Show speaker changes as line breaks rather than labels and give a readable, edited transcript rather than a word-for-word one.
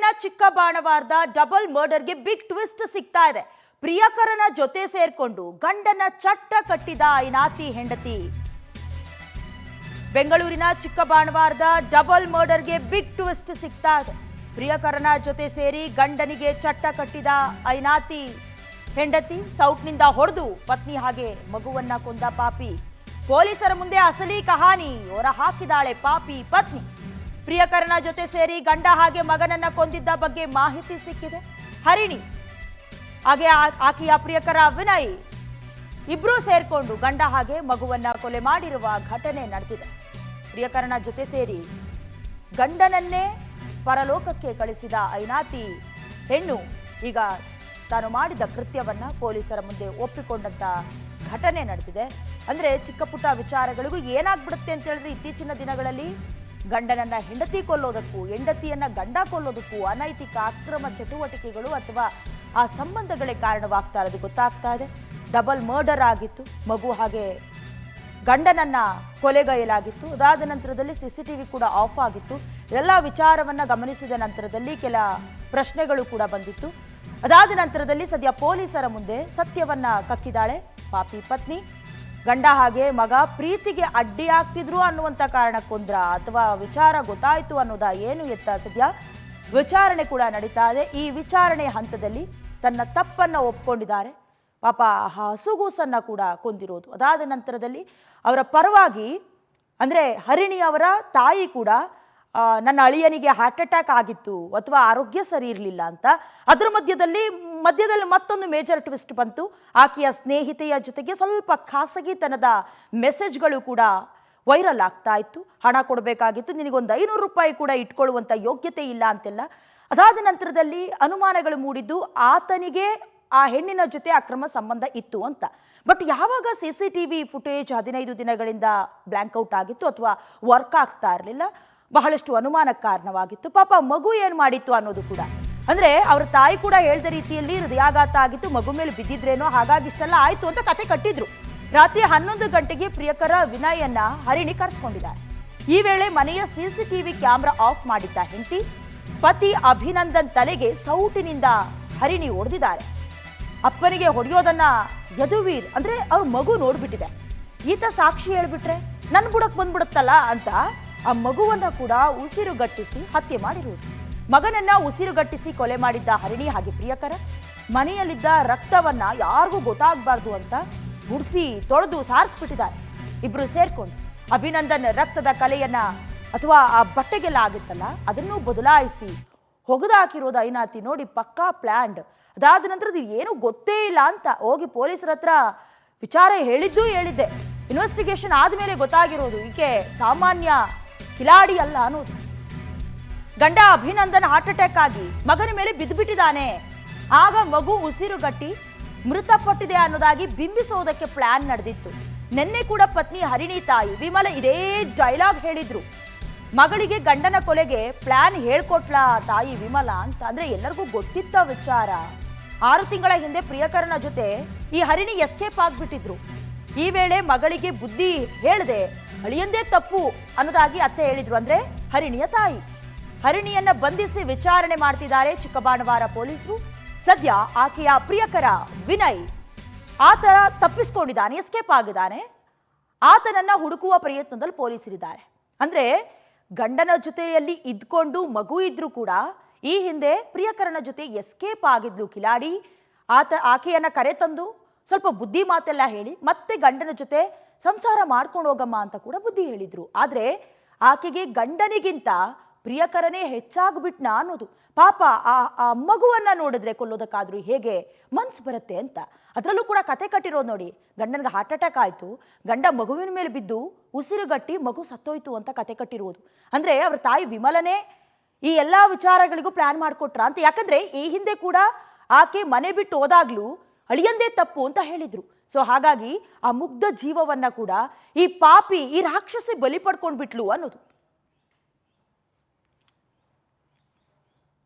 ಬೆಂಗಳೂರಿನ ಚಿಕ್ಕಬಾಣವಾರದ double ಮರ್ಡರ್ಗೆ big twist ಸಿಗ್ತಾ ಇದೆ. ಪ್ರಿಯಕರನ ಜೊತೆ ಸೇರ್ಕೊಂಡು ಗಂಡನ ಚಟ್ಟ ಕಟ್ಟಿದ ಐನಾತಿ ಹೆಂಡತಿ. ಬೆಂಗಳೂರಿನ ಚಿಕ್ಕಬಾಣವಾರದ ಡಬಲ್ ಮರ್ಡರ್ಗೆ ಬಿಗ್ ಟ್ವಿಸ್ಟ್ ಸಿಗ್ತಾ ಇದೆ. ಪ್ರಿಯಕರನ ಜೊತೆ ಸೇರಿ ಗಂಡನಿಗೆ ಚಟ್ಟ ಕಟ್ಟಿದ ಐನಾತಿ ಹೆಂಡತಿ. ಸೌಟ್ನಿಂದ ಹೊಡೆದು ಪತ್ನಿ ಹಾಗೆ ಮಗುವನ್ನ ಕೊಂದ ಪಾಪಿ. ಪೊಲೀಸರ ಮುಂದೆ ಅಸಲಿ ಕಹಾನಿ ಹೊರ ಹಾಕಿದಾಳೆ ಪಾಪಿ ಪತ್ನಿ. ಪ್ರಿಯಕರನ ಜೊತೆ ಸೇರಿ ಗಂಡ ಹಾಗೆ ಮಗನನ್ನ ಕೊಂದಿದ್ದ ಬಗ್ಗೆ ಮಾಹಿತಿ ಸಿಕ್ಕಿದೆ. ಹರಿಣಿ ಹಾಗೆ ಆಕೆಯ ಪ್ರಿಯಕರ ವಿನಯ್ ಇಬ್ರು ಸೇರ್ಕೊಂಡು ಗಂಡ ಹಾಗೆ ಮಗುವನ್ನ ಕೊಲೆ ಮಾಡಿರುವ ಘಟನೆ ನಡೆದಿದೆ. ಪ್ರಿಯಕರನ ಜೊತೆ ಸೇರಿ ಗಂಡನನ್ನೇ ಪರಲೋಕಕ್ಕೆ ಕಳಿಸಿದ ಐನಾತಿ ಹೆಣ್ಣು ಈಗ ತಾನು ಮಾಡಿದ ಕೃತ್ಯವನ್ನ ಪೊಲೀಸರ ಮುಂದೆ ಒಪ್ಪಿಕೊಂಡಂತ ಘಟನೆ ನಡೆದಿದೆ. ಅಂದ್ರೆ ಚಿಕ್ಕ ಪುಟ್ಟ ವಿಚಾರಗಳಿಗೂ ಏನಾಗ್ಬಿಡುತ್ತೆ ಅಂತ ಹೇಳಿದ್ರೆ ಇತ್ತೀಚಿನ ದಿನಗಳಲ್ಲಿ ಗಂಡನನ್ನ ಹೆಂಡತಿ ಕೊಲ್ಲೋದಕ್ಕೂ ಹೆಂಡತಿಯನ್ನ ಗಂಡ ಕೊಲ್ಲೋದಕ್ಕೂ ಅನೈತಿಕ ಅಕ್ರಮ ಚಟುವಟಿಕೆಗಳು ಅಥವಾ ಆ ಸಂಬಂಧಗಳೇ ಕಾರಣವಾಗ್ತಾ ಇರೋದು ಗೊತ್ತಾಗ್ತಾ ಇದೆ. ಡಬಲ್ ಮರ್ಡರ್ ಆಗಿತ್ತು, ಮಗು ಹಾಗೆ ಗಂಡನನ್ನ ಕೊಲೆಗೈಯಲಾಗಿತ್ತು. ಅದಾದ ನಂತರದಲ್ಲಿ CCTV ಕೂಡ ಆಫ್ ಆಗಿತ್ತು. ಎಲ್ಲ ವಿಚಾರವನ್ನ ಗಮನಿಸಿದ ನಂತರದಲ್ಲಿ ಕೆಲ ಪ್ರಶ್ನೆಗಳು ಕೂಡ ಬಂದಿತ್ತು. ಅದಾದ ನಂತರದಲ್ಲಿ ಸದ್ಯ ಪೊಲೀಸರ ಮುಂದೆ ಸತ್ಯವನ್ನ ಕಕ್ಕಿದಾಳೆ ಪಾಪಿ ಪತ್ನಿ. ಗಂಡ ಹಾಗೆ ಮಗ ಪ್ರೀತಿಗೆ ಅಡ್ಡಿ ಆಗ್ತಿದ್ರು ಅನ್ನುವಂಥ ಕಾರಣಕ್ಕೊಂದ್ರ ಅಥವಾ ವಿಚಾರ ಗೊತ್ತಾಯ್ತು ಅನ್ನೋದ ಏನು ಎತ್ತ ಸದ್ಯ ವಿಚಾರಣೆ ಕೂಡ ನಡೀತಾ ಇದೆ. ಈ ವಿಚಾರಣೆ ಹಂತದಲ್ಲಿ ತನ್ನ ತಪ್ಪನ್ನ ಒಪ್ಕೊಂಡಿದ್ದಾರೆ. ಪಾಪ ಹಸುಗೂಸನ್ನ ಕೂಡ ಕೊಂದಿರೋದು. ಅದಾದ ನಂತರದಲ್ಲಿ ಅವರ ಪರವಾಗಿ ಅಂದರೆ ಹರಿಣಿ ಅವರ ತಾಯಿ ಕೂಡ ನನ್ನ ಅಳಿಯನಿಗೆ ಹಾರ್ಟ್ ಅಟ್ಯಾಕ್ ಆಗಿತ್ತು ಅಥವಾ ಆರೋಗ್ಯ ಸರಿ ಇರಲಿಲ್ಲ ಅಂತ. ಅದರ ಮಧ್ಯದಲ್ಲಿ ಮತ್ತೊಂದು ಮೇಜರ್ ಟ್ವಿಸ್ಟ್ ಬಂತು. ಆಕೆಯ ಸ್ನೇಹಿತೆಯ ಜೊತೆಗೆ ಸ್ವಲ್ಪ ಖಾಸಗಿತನದ ಮೆಸೇಜ್ಗಳು ಕೂಡ ವೈರಲ್ ಆಗ್ತಾ ಇತ್ತು. ಹಣ ಕೊಡಬೇಕಾಗಿತ್ತು, ನಿನಗೊಂದು 500 ರೂಪಾಯಿ ಕೂಡ ಇಟ್ಕೊಳ್ಳುವಂಥ ಯೋಗ್ಯತೆ ಇಲ್ಲ ಅಂತೆಲ್ಲ. ಅದಾದ ನಂತರದಲ್ಲಿ ಅನುಮಾನಗಳು ಮೂಡಿದ್ದು ಆತನಿಗೆ ಆ ಹೆಣ್ಣಿನ ಜೊತೆ ಅಕ್ರಮ ಸಂಬಂಧ ಇತ್ತು ಅಂತ. ಬಟ್ ಯಾವಾಗ CCTV ಫುಟೇಜ್ 15 ದಿನಗಳಿಂದ ಬ್ಲ್ಯಾಂಕ್ಔಟ್ ಆಗಿತ್ತು ಅಥವಾ ವರ್ಕ್ ಆಗ್ತಾ ಇರಲಿಲ್ಲ, ಬಹಳಷ್ಟು ಅನುಮಾನಕ್ಕೆ ಕಾರಣವಾಗಿತ್ತು. ಪಾಪ ಮಗು ಏನು ಮಾಡಿತ್ತು ಅನ್ನೋದು ಕೂಡ, ಅಂದರೆ ಅವ್ರ ತಾಯಿ ಕೂಡ ಹೇಳಿದ ರೀತಿಯಲ್ಲಿ ಹೃದಯಾಘಾತ ಆಗಿತ್ತು, ಮಗು ಮೇಲೆ ಬಿದ್ದಿದ್ರೇನೋ, ಹಾಗಾಗಿ ಇಷ್ಟೆಲ್ಲ ಆಯಿತು ಅಂತ ಕತೆ ಕಟ್ಟಿದ್ರು. ರಾತ್ರಿ 11 ಗಂಟೆಗೆ ಪ್ರಿಯಕರ ವಿನಯನ್ನ ಹರಿಣಿ ಕರೆಸ್ಕೊಂಡಿದ್ದಾರೆ. ಈ ವೇಳೆ ಮನೆಯ CCTV ಕ್ಯಾಮ್ರಾ ಆಫ್ ಮಾಡಿದ್ದ ಹೆಂಡತಿ ಪತಿ ಅಭಿನಂದನ್ ತಲೆಗೆ ಸೌಟಿನಿಂದ ಹರಿಣಿ ಹೊಡೆದಿದ್ದಾರೆ. ಅಪ್ಪನಿಗೆ ಹೊಡೆಯೋದನ್ನ ಯದುವೀರ್ ಅಂದರೆ ಅವ್ರ ಮಗು ನೋಡ್ಬಿಟ್ಟಿದೆ. ಈತ ಸಾಕ್ಷಿ ಹೇಳ್ಬಿಟ್ರೆ ನನ್ನ ಬುಡಕ್ ಬಂದ್ಬಿಡುತ್ತಲ್ಲ ಅಂತ ಆ ಮಗುವನ್ನ ಕೂಡ ಉಸಿರುಗಟ್ಟಿಸಿ ಹತ್ಯೆ ಮಾಡಿರುವುದು. ಮಗನನ್ನ ಉಸಿರುಗಟ್ಟಿಸಿ ಕೊಲೆ ಮಾಡಿದ್ದ ಹರಿಣಿ ಹಾಗೆ ಪ್ರಿಯಕರ ಮನೆಯಲ್ಲಿದ್ದ ರಕ್ತವನ್ನ ಯಾರಿಗೂ ಗೊತ್ತಾಗಬಾರ್ದು ಅಂತ ಗುಡಿಸಿ ತೊಳೆದು ಸಾರಿಸ್ಬಿಟ್ಟಿದ್ದಾರೆ. ಇಬ್ರು ಸೇರ್ಕೊಂಡು ಅಭಿನಂದನ್ ರಕ್ತದ ಕಲೆಯನ್ನ ಅಥವಾ ಆ ಬಟ್ಟೆಗೆಲ್ಲ ಆಗಿತ್ತಲ್ಲ ಅದನ್ನು ಬದಲಾಯಿಸಿ ಹೊಗೆದಾಕಿರೋದು ಐನಾತಿ ನೋಡಿ ಪಕ್ಕಾ ಪ್ಲ್ಯಾಂಡ್. ಅದಾದ ನಂತರ ಏನು ಗೊತ್ತೇ ಇಲ್ಲ ಅಂತ ಹೋಗಿ ಪೊಲೀಸರ ಹತ್ರ ವಿಚಾರ ಹೇಳಿದ್ದೆ. ಇನ್ವೆಸ್ಟಿಗೇಷನ್ ಆದಮೇಲೆ ಗೊತ್ತಾಗಿರೋದು ಈಕೆ ಸಾಮಾನ್ಯ ಕಿಲಾಡಿ ಅಲ್ಲ ಅನ್ನೋದು. ಗಂಡ ಅಭಿನಂದನ್ ಹಾರ್ಟ್ ಅಟ್ಯಾಕ್ ಆಗಿ ಮಗನ ಮೇಲೆ ಬಿದ್ದುಬಿಟ್ಟಿದ್ದಾನೆ, ಆಗ ಮಗು ಉಸಿರುಗಟ್ಟಿ ಮೃತಪಟ್ಟಿದೆ ಅನ್ನೋದಾಗಿ ಬಿಂಬಿಸೋದಕ್ಕೆ ಪ್ಲಾನ್ ನಡೆದಿತ್ತು. ನಿನ್ನೆ ಕೂಡ ಪತ್ನಿ ಹರಿಣಿ ತಾಯಿ ವಿಮಲ ಇದೇ ಡೈಲಾಗ್ ಹೇಳಿದ್ರು. ಮಗಳಿಗೆ ಗಂಡನ ಕೊಲೆಗೆ ಪ್ಲಾನ್ ಹೇಳ್ಕೊಟ್ಲ ತಾಯಿ ವಿಮಲ ಅಂತ. ಅಂದ್ರೆ ಎಲ್ಲರಿಗೂ ಗೊತ್ತಿತ್ತ ವಿಚಾರ. 6 ತಿಂಗಳ ಹಿಂದೆ ಪ್ರಿಯಕರನ ಜೊತೆ ಈ ಹರಿಣಿ ಎಸ್ಕೇಪ್ ಆಗ್ಬಿಟ್ಟಿದ್ರು. ಈ ವೇಳೆ ಮಗಳಿಗೆ ಬುದ್ಧಿ ಹೇಳದೆ ಅಳಿಯಂದೇ ತಪ್ಪು ಅನ್ನೋದಾಗಿ ಅತ್ತೆ ಹೇಳಿದ್ರು, ಅಂದ್ರೆ ಹರಿಣಿಯ ತಾಯಿ. ಹರಿಣಿಯನ್ನ ಬಂಧಿಸಿ ವಿಚಾರಣೆ ಮಾಡ್ತಿದ್ದಾರೆ ಚಿಕ್ಕಬಾಣವಾರ ಪೊಲೀಸರು. ಸದ್ಯ ಆಕೆಯ ಪ್ರಿಯಕರ ವಿನಯ್ ಆತ ತಪ್ಪಿಸ್ಕೊಂಡಿದ್ದಾನೆ, ಎಸ್ಕೇಪ್ ಆಗಿದ್ದಾನೆ. ಆತನನ್ನ ಹುಡುಕುವ ಪ್ರಯತ್ನದಲ್ಲಿ ಪೊಲೀಸರಿದ್ದಾರೆ. ಅಂದ್ರೆ ಗಂಡನ ಜೊತೆಯಲ್ಲಿ ಇದ್ಕೊಂಡು ಮಗು ಇದ್ರೂ ಕೂಡ ಈ ಹಿಂದೆ ಪ್ರಿಯಕರನ ಜೊತೆ ಎಸ್ಕೇಪ್ ಆಗಿದ್ಲು ಕಿಲಾಡಿ. ಆಕೆಯನ್ನ ಕರೆ ತಂದು ಸ್ವಲ್ಪ ಬುದ್ಧಿ ಮಾತೆಲ್ಲ ಹೇಳಿ ಮತ್ತೆ ಗಂಡನ ಜೊತೆ ಸಂಸಾರ ಮಾಡ್ಕೊಂಡು ಹೋಗಮ್ಮ ಅಂತ ಕೂಡ ಬುದ್ಧಿ ಹೇಳಿದ್ರು. ಆದ್ರೆ ಆಕೆಗೆ ಗಂಡನಿಗಿಂತ ಪ್ರಿಯಕರನೇ ಹೆಚ್ಚಾಗ್ಬಿಟ್ನಾ ಅನ್ನೋದು. ಪಾಪ ಆ ಮಗುವನ್ನ ನೋಡಿದ್ರೆ ಕೊಲ್ಲೋದಕ್ಕಾದ್ರೂ ಹೇಗೆ ಮನ್ಸು ಬರುತ್ತೆ ಅಂತ. ಅದರಲ್ಲೂ ಕೂಡ ಕತೆ ಕಟ್ಟಿರೋದು ನೋಡಿ. ಗಂಡನಿಗೆ ಹಾರ್ಟ್ ಅಟ್ಯಾಕ್ ಆಯಿತು, ಗಂಡ ಮಗುವಿನ ಮೇಲೆ ಬಿದ್ದು ಉಸಿರುಗಟ್ಟಿ ಮಗು ಸತ್ತೋಯ್ತು ಅಂತ ಕತೆ ಕಟ್ಟಿರೋದು. ಅಂದರೆ ಅವ್ರ ತಾಯಿ ವಿಮಲನೇ ಈ ಎಲ್ಲ ವಿಚಾರಗಳಿಗೂ ಪ್ಲಾನ್ ಮಾಡಿಕೊಟ್ರ ಅಂತ. ಯಾಕಂದ್ರೆ ಈ ಹಿಂದೆ ಕೂಡ ಆಕೆ ಮನೆ ಬಿಟ್ಟು ಹೋದಾಗ್ಲೂ ಅಳಿಯಂದೇ ತಪ್ಪು ಅಂತ ಹೇಳಿದ್ರು. ಸೊ ಹಾಗಾಗಿ ಆ ಮುಗ್ಧ ಜೀವವನ್ನ ಕೂಡ ಈ ಪಾಪಿ ಈ ರಾಕ್ಷಸಿ ಬಲಿ ಪಡ್ಕೊಂಡ್ಬಿಟ್ಲು ಅನ್ನೋದು.